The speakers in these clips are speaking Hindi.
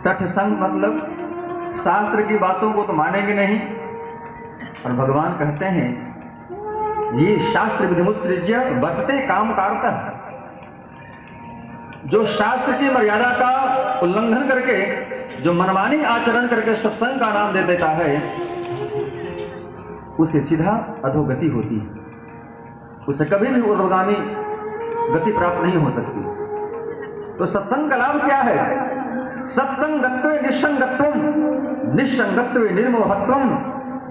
सत्संग मतलब शास्त्र की बातों को तो मानेंगे नहीं। और भगवान कहते हैं ये शास्त्र विधिमुत्सृज्य वर्तते काम कारतः, जो शास्त्र की मर्यादा का उल्लंघन करके, जो मनमानी आचरण करके सत्संग का नाम दे देता है, उसे सीधा अधोगति होती है, उसे कभी भी ऊर्ध्वगामी गति प्राप्त नहीं हो सकती। तो सत्संग का लाभ क्या है? सत्संगत्वे निस्संगत्वम, निस्संगत्वे निर्मोहत्वम,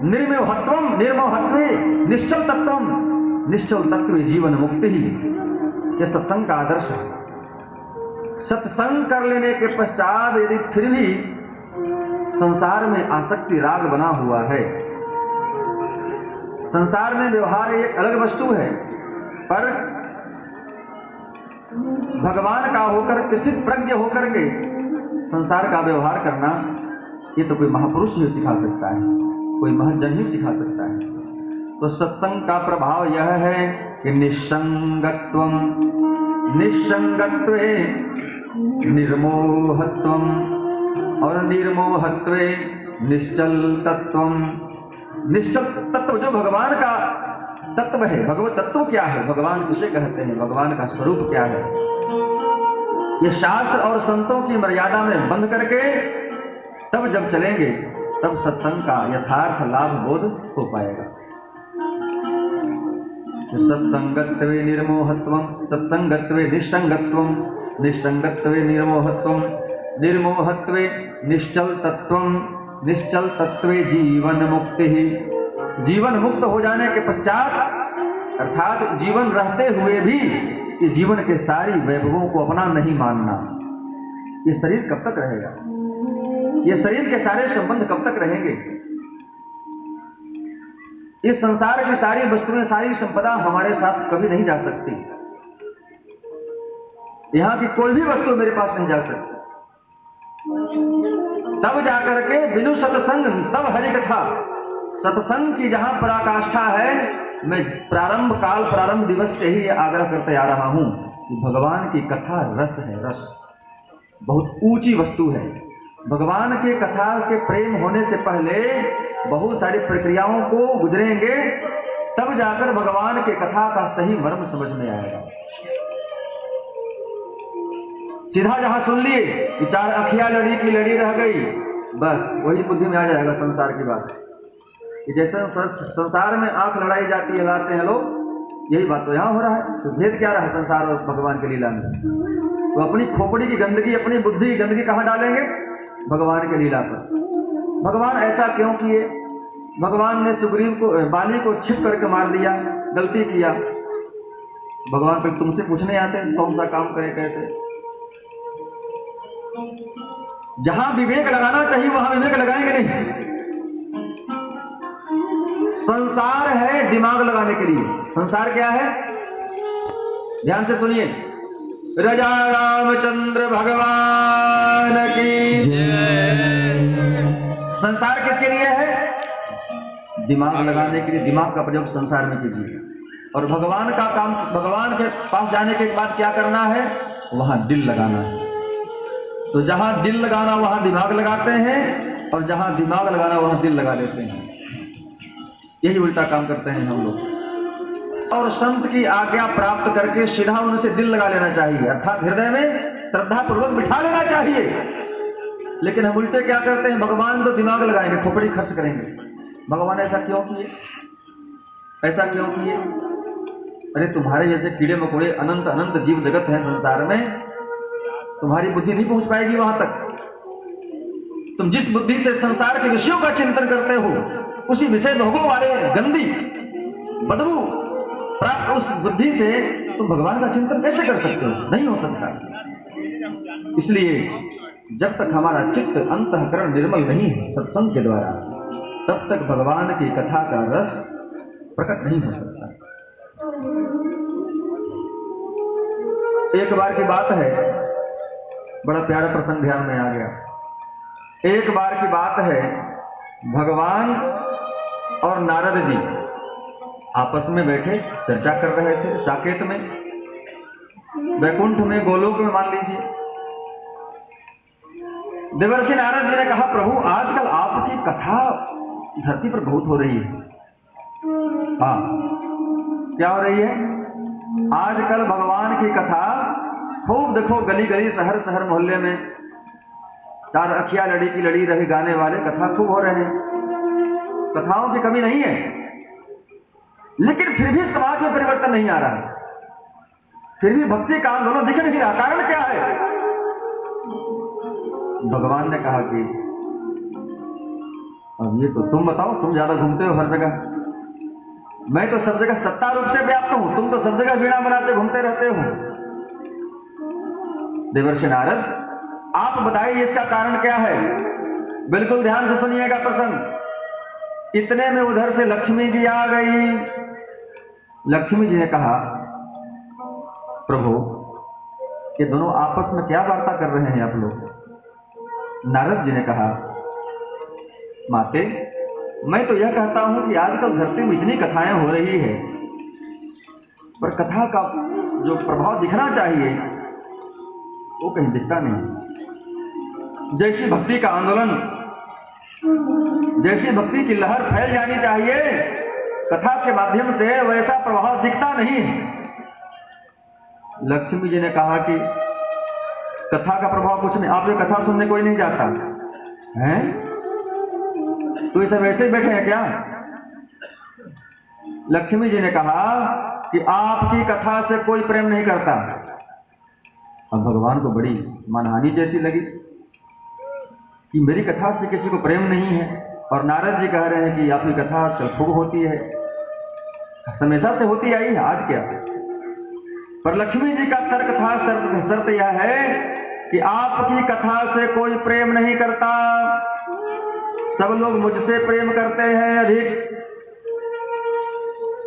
निर्मोहत्वम निर्मोहत्वे निश्चल तत्वम, निश्चल तत्वे जीवन मुक्ति ही। यह सत्संग का आदर्श है। सत्संग कर लेने के पश्चात यदि फिर भी संसार में आसक्ति राग बना हुआ है, संसार में व्यवहार एक अलग वस्तु है, पर भगवान का होकर स्थित प्रज्ञ होकर के संसार का व्यवहार करना, ये तो कोई महापुरुष ही सिखा सकता है, कोई महज्जन ही सिखा सकता है। तो सत्संग का प्रभाव यह है कि निस्संगत्वम, निस्संगत्वे निर्मोहत्वम, और निर्मोहत्वे निश्चल तत्वम। निश्चल तत्व जो भगवान का तत्व है, भगवत तत्व क्या है, भगवान किसे कहते हैं, भगवान का स्वरूप क्या है, ये शास्त्र और संतों की मर्यादा में बंद करके तब जब चलेंगे, तब सत्संग का यथार्थ लाभ बोध हो पाएगा। सत्संगत्वे निर्मोहत्वम, सत्संगत्वे निस्संगत्वम, निस्संगत्वे निर्मोहत्वम, निर्मोहत्वे निश्चल तत्वम, निश्चल तत्वे जीवन मुक्ति ही। जीवन मुक्त हो जाने के पश्चात, अर्थात जीवन रहते हुए भी इस जीवन के सारी वैभवों को अपना नहीं मानना। ये शरीर कब तक रहेगा, ये शरीर के सारे संबंध कब तक रहेंगे, इस संसार की सारी वस्तुएं, सारी संपदा हमारे साथ कभी नहीं जा सकती। यहां की कोई भी वस्तु मेरे पास नहीं जा सकती। तब जाकर के बिनु सत्संग तब हरि कथा, सत्संग की जहां पराकाष्ठा है, मैं प्रारंभ काल, प्रारंभ दिवस से ही आग्रह करते आ रहा हूं कि भगवान की कथा रस है, रस बहुत ऊंची वस्तु है। भगवान के कथा के प्रेम होने से पहले बहुत सारी प्रक्रियाओं को गुजरेंगे, तब जाकर भगवान के कथा का सही मर्म समझ में आएगा। सीधा जहां सुन लिए कि चार अखियां लड़ी की लड़ी रह गई, बस वही बुद्धि में आ जाएगा संसार की बात। कि जैसे संसार में आंख लड़ाई जाती है, लड़ाते हैं लोग, यही बात तो यहां हो रहा है। तो भेद क्या रहा है संसार और भगवान की लीला में? तो अपनी खोपड़ी की गंदगी, अपनी बुद्धि की गंदगी कहां डालेंगे? भगवान की लीला पर। भगवान ऐसा क्यों किए? भगवान ने सुग्रीव को, बाली को छिप करके मार दिया, गलती किया। भगवान फिर तुमसे पूछने आते हैं कौन सा काम करे, कैसे? जहां विवेक लगाना चाहिए वहां विवेक लगाएंगे नहीं। संसार है दिमाग लगाने के लिए। संसार क्या है? ध्यान से सुनिए। राजा रामचंद्र भगवान की जय। संसार किसके लिए है? दिमाग लगाने के लिए। दिमाग का प्रयोग संसार में कीजिए। और भगवान का काम, भगवान के पास जाने के बाद क्या करना है? वहां दिल लगाना है। तो जहां दिल लगाना वहां दिमाग लगाते हैं, और जहां दिमाग लगाना वहां दिल लगा देते हैं। यही उल्टा काम करते हैं हम लोग। और संत की आज्ञा प्राप्त करके सीधा उनसे दिल लगा लेना चाहिए, अर्थात हृदय में श्रद्धा पूर्वक बिठा लेना चाहिए। लेकिन हम उल्टे क्या करते हैं? भगवान तो दिमाग लगाएंगे, खोपड़ी खर्च करेंगे। भगवान ऐसा क्यों किए? ऐसा क्यों किए? अरे तुम्हारे जैसे कीड़े मकोड़े अनंत अनंत जीव जगत है संसार में, तुम्हारी बुद्धि नहीं पहुंच पाएगी वहां तक। तुम जिस बुद्धि से संसार के विषयों का चिंतन करते हो, उसी विषय भोगों वाले गंदी बदबू प्राप्त उस बुद्धि से तुम भगवान का चिंतन कैसे कर सकते हो? नहीं हो सकता। इसलिए जब तक हमारा चित्त अंतःकरण निर्मल नहीं है सत्संग के द्वारा, तब तक भगवान की कथा का रस प्रकट नहीं हो सकता। एक बार की बात है, बड़ा प्यारा प्रसंग ध्यान में आ गया। एक बार की बात है, भगवान और नारद जी आपस में बैठे चर्चा कर रहे थे साकेत में, वैकुंठ में, गोलोक में मान लीजिए। देवर्षि नारद जी ने कहा, प्रभु आजकल आपकी कथा धरती पर बहुत हो रही है। हाँ, क्या हो रही है? आजकल भगवान की कथा खूब देखो, गली गली शहर शहर मोहल्ले में चार अखिया लड़ी की लड़ी रही गाने वाले कथा खूब हो रहे हैं। कथाओं की कमी नहीं है, लेकिन फिर भी समाज में परिवर्तन नहीं आ रहा है। फिर भी भक्ति का आंदोलन दिख नहीं रहा। कारण क्या है? भगवान ने कहा कि अब ये तो तुम बताओ, तुम ज्यादा घूमते हो हर जगह, मैं तो सब जगह सत्ता रूप से व्याप्त हूं, तुम तो सब जगह वीणा बनाते घूमते रहते हो। देवर्षि नारद, आप बताइए इसका कारण क्या है? बिल्कुल ध्यान से सुनिएगा प्रसंग। इतने में उधर से लक्ष्मी जी आ गई। लक्ष्मी जी ने कहा, प्रभु ये दोनों आपस में क्या वार्ता कर रहे हैं आप लोग? नारद जी ने कहा, माते, मैं तो यह कहता हूं कि आजकल धरती में इतनी कथाएं हो रही है, पर कथा का जो प्रभाव दिखना चाहिए वो कहीं दिखता नहीं। जैसी भक्ति का आंदोलन, जैसी भक्ति की लहर फैल जानी चाहिए, कथा के माध्यम से वैसा प्रभाव दिखता नहीं। लक्ष्मी जी ने कहा कि कथा का प्रभाव कुछ नहीं, आप ये कथा सुनने कोई नहीं जाता है, तो ये सब ऐसे ही बैठे हैं क्या? लक्ष्मी जी ने कहा कि आपकी कथा से कोई प्रेम नहीं करता। अब भगवान को बड़ी मानहानि जैसी लगी कि मेरी कथा से किसी को प्रेम नहीं है, और नारद जी कह रहे हैं कि आपकी कथा आजकल खूब होती है, हमेशा से होती आई है, आज क्या? पर लक्ष्मी जी का तर्क था, शर्त यह है कि आपकी कथा से कोई प्रेम नहीं करता, सब लोग मुझसे प्रेम करते हैं अधिक।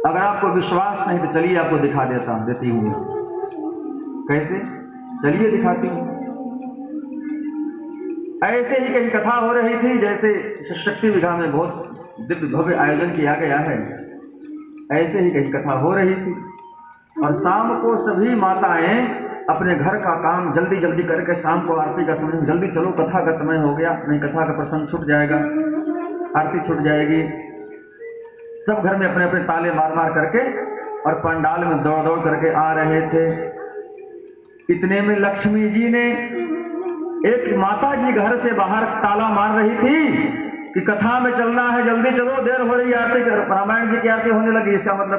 अगर आपको विश्वास नहीं तो चलिए आपको दिखा देती हूं। कैसे? चलिए दिखाती हूं। ऐसे ही कहीं कथा हो रही थी, जैसे शक्ति विघा में बहुत दिव्य भव्य आयोजन किया गया है, ऐसे ही कहीं कथा हो रही थी। और शाम को सभी माताएं अपने घर का काम जल्दी जल्दी करके, शाम को आरती का समय, जल्दी चलो कथा का समय हो गया, नहीं कथा का प्रसंग छूट जाएगा, आरती छूट जाएगी। सब घर में अपने अपने ताले मार मार करके और पंडाल में दौड़ दौड़ करके आ रहे थे। इतने में लक्ष्मी जी ने, एक माता जी घर से बाहर ताला मार रही थी कि कथा में चलना है, जल्दी चलो, देर हो रही है, आरती, रामायण जी की आरती होने लगी। इसका मतलब